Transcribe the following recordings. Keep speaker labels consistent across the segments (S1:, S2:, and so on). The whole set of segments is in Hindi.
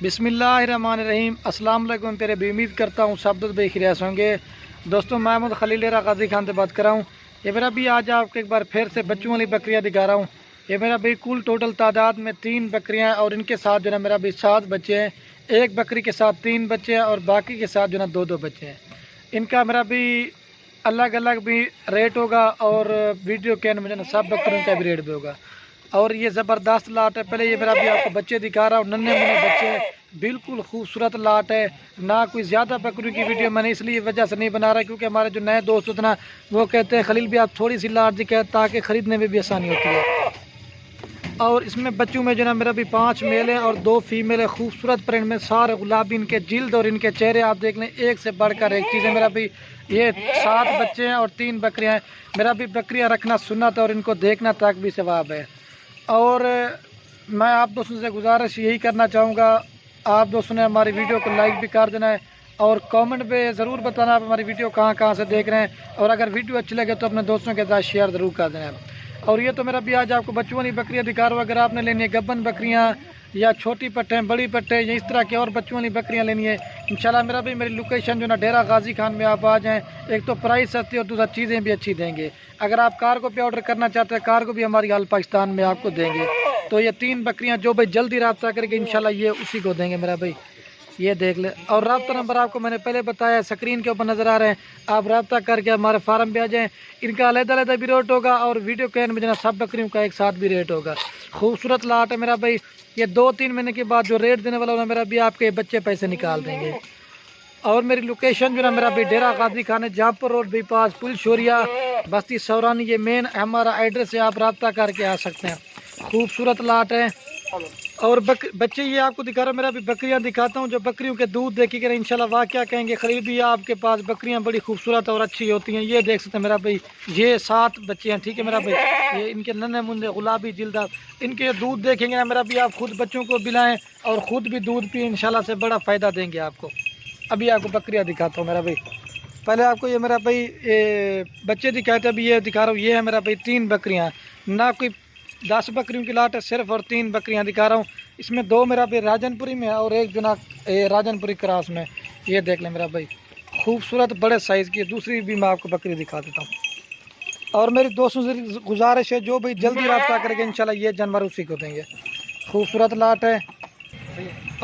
S1: बिस्मिल्लाहिर्रहमानिर्रहीम। अस्सलाम वालेकुम प्यारे भी, उम्मीद करता हूँ सब दोस्त बेखिरियत होंगे। दोस्तों महमूद खलील गाजी खान से बात कर रहा हूँ। ये मेरा भी आज आपको एक बार फिर से बच्चों वाली बकरियाँ दिखा रहा हूँ। ये मेरा भी कुल टोटल तादाद में 3 बकरियाँ और इनके साथ जो है मेरा भी 7 बच्चे हैं। एक बकरी के साथ 3 बच्चे हैं और बाकी के साथ जो है 2-2 बच्चे हैं। इनका मेरा भी अलग अलग भी रेट होगा और वीडियो के अंदर मुझे सब बकरियों का भी रेट भी होगा। और ये ज़बरदस्त लाट है। पहले ये मेरा भी आपको बच्चे दिखा रहा हूँ, नन्हे मुन्ने बच्चे, बिल्कुल खूबसूरत लाट है। ना कोई ज़्यादा बकरियों की वीडियो मैंने इसलिए वजह से नहीं बना रहा क्योंकि हमारे जो नए दोस्त होते ना वो कहते हैं खलील भी आप थोड़ी सी लाट दिखाए ताकि ख़रीदने में भी आसानी होती है। और इसमें बच्चों में जो ना मेरा भी 5 मेल हैं और 2 फीमेल है। खूबसूरत प्रिंट में सारे गुलाबी इनके जिल्द और इनके चेहरे आप देख लें, एक से बढ़कर एक चीज़ है। मेरा भी ये 7 बच्चे हैं और 3 बकरियां हैं। मेरा भी बकरियां रखना सुन्नत है और इनको देखना तक भी सवाब है। और मैं आप दोस्तों से गुजारिश यही करना चाहूँगा, आप दोस्तों ने हमारी वीडियो को लाइक भी कर देना है और कमेंट में ज़रूर बताना आप हमारी वीडियो कहाँ से देख रहे हैं। और अगर वीडियो अच्छी लगे तो अपने दोस्तों के साथ शेयर ज़रूर कर देना है। और ये तो मेरा भी आज आपको बच्चों वाली बकरियाँ दिखा रहा हूँ। अगर आपने लेनी है गब्बन बकरियाँ या छोटी पट्टे बड़ी पट्टे या इस तरह की और बच्चों वाली बकरियाँ लेनी है, इंशाल्लाह मेरा भी मेरी लोकेशन जो ना डेरा गाजी खान में आप आ जाएँ। एक तो प्राइस सस्ती और दूसरा चीज़ें भी अच्छी देंगे। अगर आप कार्गो पे ऑर्डर करना चाहते हैं कार्गो भी हमारी हाल पाकिस्तान में आपको देंगे। तो ये 3 बकरियाँ जो भाई जल्दी रब्ता करके इंशाल्लाह ये उसी को देंगे मेरा भाई, ये देख ले। और रब्ता नंबर आपको मैंने पहले बताया, स्क्रीन के ऊपर नज़र आ रहे हैं। आप रब्ता करके हमारे फार्म पे आ जाएँ। इनका अलग-अलग भी रेट होगा और वीडियो के एंड में जना सब बकरियों का एक साथ भी रेट होगा। खूबसूरत लाट है मेरा भाई। ये 2-3 महीने के बाद जो रेट देने वाला होगा मेरा भी आपके बच्चे पैसे निकाल देंगे। और मेरी लोकेशन जो ना मेरा भी डेरा गाजी खान है, जहाँपुर रोड बाईपास पुल शोरिया बस्ती सौरानी, ये मेन हमारा एड्रेस है। आप रब्ता करके आ सकते हैं। खूबसूरत लाट है। और बच्चे ये आपको दिखा रहा हूँ, मेरा भी बकरियां दिखाता हूँ जो बकरियों के दूध देखी कर इंशाल्लाह वाह क्या कहेंगे खरीद भी आपके पास बकरियां बड़ी खूबसूरत और अच्छी होती हैं। ये देख सकते हैं मेरा भाई, ये 7 बच्चे हैं, ठीक है मेरा भाई। ये इनके नन्हे मुन्ने गुलाबी जिल्दा, इनके दूध देखेंगे ना मेरा भी आप खुद बच्चों को पिलाएं और ख़ुद भी दूध पिए, इंशाल्लाह से बड़ा फ़ायदा देंगे आपको। अभी आपको बकरियाँ दिखाता हूँ मेरा भाई। पहले आपको ये मेरा भाई ये बच्चे दिखाए थे, अभी ये दिखा रहा हूँ। ये है मेरा भाई 3 बकरियाँ, ना कोई 10 बकरियों की लाट है सिर्फ, और 3 बकरियां दिखा रहा हूँ। इसमें 2 मेरा भाई राजनपुरी में है और एक जना राजनपुरी क्रॉस में। ये देख लें मेरा भाई, खूबसूरत बड़े साइज़ की। दूसरी भी मैं आपको बकरी दिखा देता हूँ। और मेरी दोस्तों से गुजारिश है जो भाई जल्दी रब्ता करके इंशाल्लाह ये जानवर उसी को देंगे। खूबसूरत लाट है।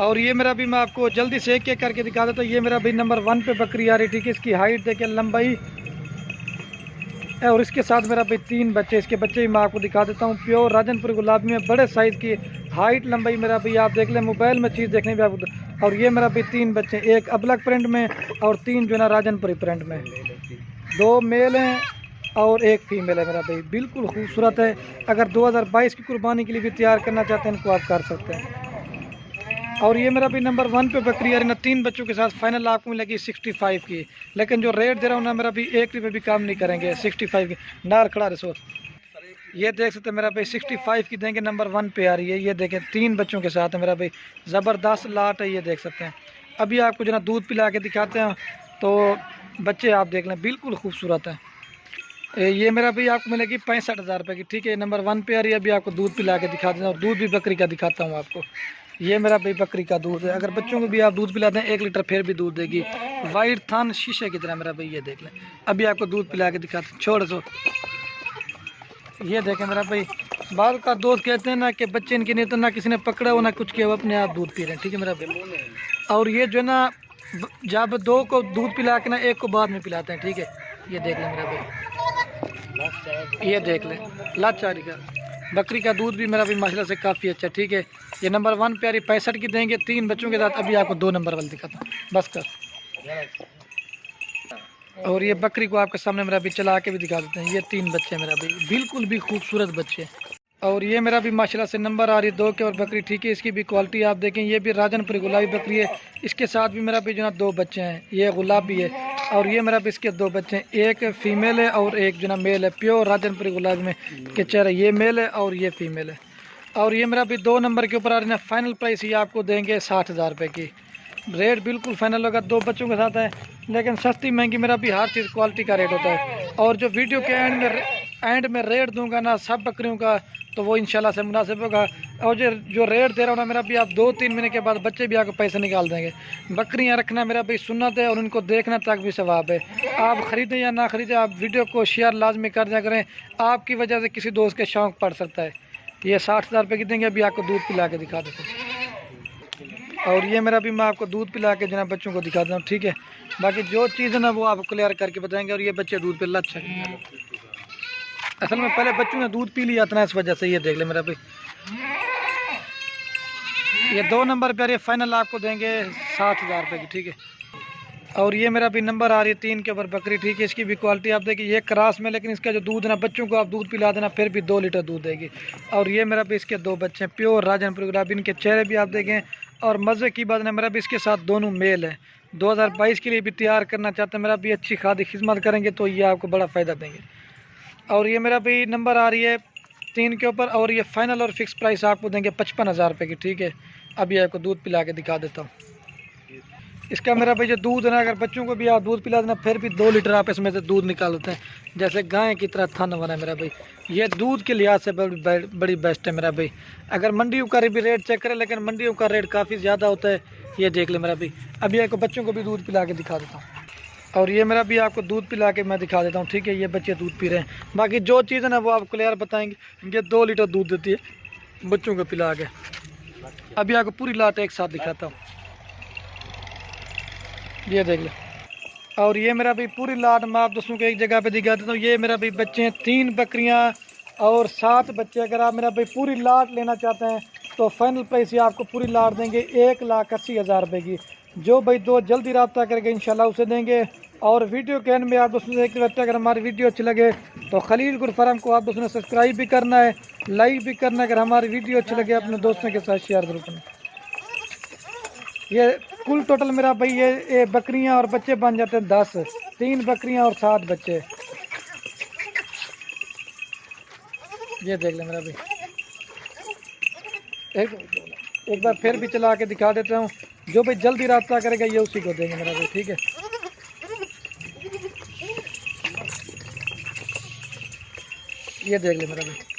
S1: और ये मेरा भी मैं आपको जल्दी से एक करके दिखा देता हूँ। ये मेरा भाई नंबर 1 पे बकरी आ रही, ठीक है। इसकी हाइट देखें, लंबाई, और इसके साथ मेरा भाई 3 बच्चे, इसके बच्चे भी मैं आपको दिखा देता हूँ। प्योर राजनपुरी गुलाबी में बड़े साइज़ की हाइट लंबाई मेरा भाई आप देख लें, मोबाइल में चीज़ देखने भी आप। और ये मेरा भाई 3 बच्चे, एक अबलक प्रिंट में और 3 जो ना राजनपुरी प्रिंट में। 2 मेल हैं और 1 फीमेल है मेरा भाई, बिल्कुल खूबसूरत है। अगर 2022 की कुर्बानी के लिए भी तैयार करना चाहते हैं इनको आप कर सकते हैं। और ये मेरा भी नंबर 1 पे बकरी आ रही ना 3 बच्चों के साथ, फाइनल आपको मिलेगी 65 की। लेकिन जो रेट दे रहा हूँ ना मेरा भी 1 रुपये भी काम नहीं करेंगे। 65 की नार खड़ा रसो, ये देख सकते हैं मेरा भाई 65 की देंगे। नंबर 1 पे आ रही है, ये देखें 3 बच्चों के साथ है मेरा भाई, ज़बरदस्त लाट है। ये देख सकते हैं। अभी आपको जो ना दूध पिला के दिखाते हैं तो बच्चे आप देख लें, बिल्कुल खूबसूरत है। ये मेरा भाई आपको मिलेगी 65,000 रुपये की, ठीक है। नंबर 1 पे आ रही है। अभी आपको दूध पिला के दिखा दें और दूध भी बकरी का दिखाता हूँ आपको। ये मेरा भाई बकरी का दूध है। अगर बच्चों को भी आप दूध पिलाते हैं 1 लीटर फिर भी दूध देगी। वाइट थान शीशे की तरह मेरा भाई, ये देख लें। अभी आपको दूध पिला के दिखाते हैं, छोड़ दो। ये देखें मेरा भाई, बाल का दोस्त कहते हैं ना कि बच्चे इनके नहीं तो ना किसी ने पकड़ा हो ना कुछ किया, वो अपने आप दूध पी रहे हैं, ठीक है मेरा भाई। और ये जो है ना जब 2 को दूध पिला के ना 1 को बाद में पिलाते हैं, ठीक है। ये देख लें मेरा भाई, ये देख लें लाचारी का बकरी का दूध भी मेरा भी माशाल्लाह से काफ़ी अच्छा, ठीक है। ये नंबर 1 पे आ रही, 65 की देंगे 3 बच्चों के साथ। अभी आपको 2 नंबर वाली दिखाता हूँ, बस कर। और ये बकरी को आपके सामने मेरा भी चला के भी दिखा देते हैं। ये 3 बच्चे मेरा भी, बिल्कुल भी खूबसूरत बच्चे। और ये मेरा भी माशाल्लाह से नंबर आ रही है 2 के और बकरी, ठीक है। इसकी भी क्वालिटी आप देखें, ये भी राजनपुरी गुलाबी बकरी है। इसके साथ भी मेरा भी जो ना 2 बच्चे हैं, ये गुलाबी है। और ये मेरा भी इसके 2 बच्चे हैं, एक फीमेल है और एक जो ना मेल है। प्योर राजनपुरी गुलाबी में के चेहरा, ये मेल है और ये फीमेल है। और ये मेरा भी 2 नंबर के ऊपर आ रही है। फाइनल प्राइस ये आपको देंगे 60,000 रुपये की। रेट बिल्कुल फाइनल होगा, 2 बच्चों के साथ है। लेकिन सस्ती महंगी मेरा भी हर चीज़ क्वालिटी का रेट होता है। और जो वीडियो के एंड में एंड में रेट दूंगा ना सब बकरियों का, तो वो इंशाल्लाह से मुनासिब होगा। और जो रेट दे रहा हूँ ना मेरा भी, आप 2-3 महीने के बाद बच्चे भी आपको पैसे निकाल देंगे। बकरियाँ रखना मेरा भी सुन्नत है और उनको देखना तक भी सवाब है। आप ख़रीदें या ना ख़रीदें, आप वीडियो को शेयर लाजमी कर दिया करें, आपकी वजह से किसी दोस्त के शौक़ पड़ सकता है। ये 60,000 रुपये की देंगे, अभी आपको दूध पिला के दिखा देते हैं। और ये मेरा भी मैं आपको दूध पिला के जनाब बच्चों को दिखाता हूँ, ठीक है। बाकी जो चीज़ है ना वो आपको क्लियर करके बताएंगे। और ये बच्चे दूध पिला अच्छा, असल में पहले बच्चों ने दूध पी लिया था ना, इस वजह से। ये देख ले मेरा भाई, ये 2 नंबर पर ये फाइनल आपको देंगे 60,000 रुपये की, ठीक है। और ये मेरा भी नंबर आ रही है 3 के ऊपर बकरी, ठीक है। इसकी भी क्वालिटी आप देखिए, ये क्रास में, लेकिन इसका जो दूध है ना, बच्चों को आप दूध पिला देना फिर भी 2 लीटर दूध देगी। और ये मेरा भी इसके 2 बच्चे हैं प्योर राजनपुर गुलाबी, इनके चेहरे भी आप देखें। और मज़े की बात है मेरा भी इसके साथ दोनों मेल है। 2022 के लिए भी तैयार करना चाहते हैं मेरा भी, अच्छी खादी खिदमत करेंगे तो ये आपको बड़ा फ़ायदा देंगे। और ये मेरा भी नंबर आ रही है 3 के ऊपर, और ये फाइनल और फिक्स प्राइस आपको देंगे 55,000 रुपये की, ठीक है। अभी आपको दूध पिला के दिखा देता हूँ। इसका मेरा भाई जो दूध है ना, अगर बच्चों को भी आप दूध पिला देना फिर भी 2 लीटर आप इसमें से दूध निकालते हैं, जैसे गाय की तरह थन बना है मेरा भाई। ये दूध के लिहाज से बड़ी बेस्ट है मेरा भाई। अगर मंडियों का भी रेट चेक करें, लेकिन मंडियों का रेट काफ़ी ज़्यादा होता है। ये देख ले मेरा भाई, अभी आपको बच्चों को भी दूध पिला के दिखा देता हूँ। और ये मेरा भी आपको दूध पिला के मैं दिखा देता हूँ, ठीक है। ये बच्चे दूध पी रहे हैं, बाकी जो चीज़ है ना वो आप क्लियर बताएंगे। ये 2 लीटर दूध देती है बच्चों को पिला के। अभी आपको पूरी लाट एक साथ दिखाता हूँ, ये देख ले। और ये मेरा भी पूरी लाट मैं आप दोस्तों को एक जगह पे दिखा देता हूँ। ये मेरा भी बच्चे हैं 3 बकरियाँ और 7 बच्चे। अगर आप मेरा भाई पूरी लाट लेना चाहते हैं तो फाइनल प्राइस ये आपको पूरी लाट देंगे 1,80,000 रुपये की। जो भाई 2 जल्दी रब्ता करके इंशाल्लाह उसे देंगे। और वीडियो के एंड में आप दोस्तों देखते रहते हैं, अगर हमारी वीडियो अच्छी लगे तो खलील गुल फार्म को आप दोस्तों ने सब्सक्राइब भी करना है, लाइक भी करना है। अगर हमारी वीडियो अच्छी लगे अपने दोस्तों के साथ शेयर जरूर करना। ये कुल टोटल मेरा भाई ये बकरियां और बच्चे बन जाते हैं 10, 3 बकरियां और 7 बच्चे। ये देख ले मेरा भाई, एक बार फिर भी चला के दिखा देता हूँ। जो भाई जल्दी रास्ता करेगा ये उसी को देंगे मेरा भाई, ठीक है। ये देख ले मेरा भाई।